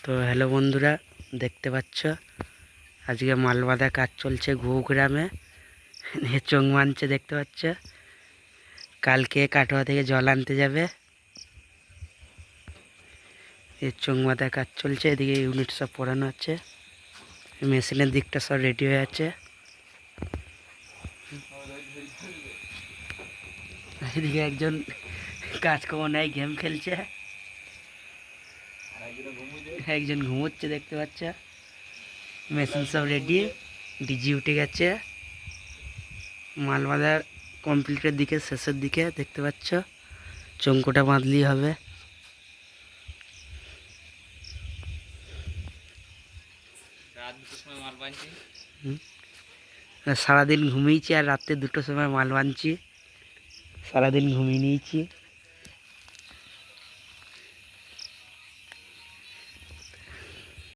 তো হ্যালো বন্ধুরা, দেখতে পাচ্ছ আজকে মাল বাঁধা কাজ চলছে গ্রামে। চোং মানছে দেখতে পাচ্ছ। কালকে কাটোয়া থেকে জল আনতে যাবে। এই চোং বাঁধা কাজ চলছে, এদিকে ইউনিট সব পড়ানো হচ্ছে, মেশিনের দিকটা সব রেডি হয়ে আছে। এদিকে একজন কাজকর্ম নেই, গেম খেলছে, একজন ঘুমোচ্ছে দেখতে পাচ্ছ। মেশিন সব রেডি, ডিজি উঠে গেছে, মাল বাঁধার কমপ্লিটের দিকে, শেষের দিকে দেখতে পাচ্ছ। চঙ্কুটা বাঁধলেই হবে। সারাদিন ঘুমিয়েছি আর রাত্রে 2টোর সময় মাল বাঁধছি। সারাদিন ঘুমিয়ে নিয়েছি।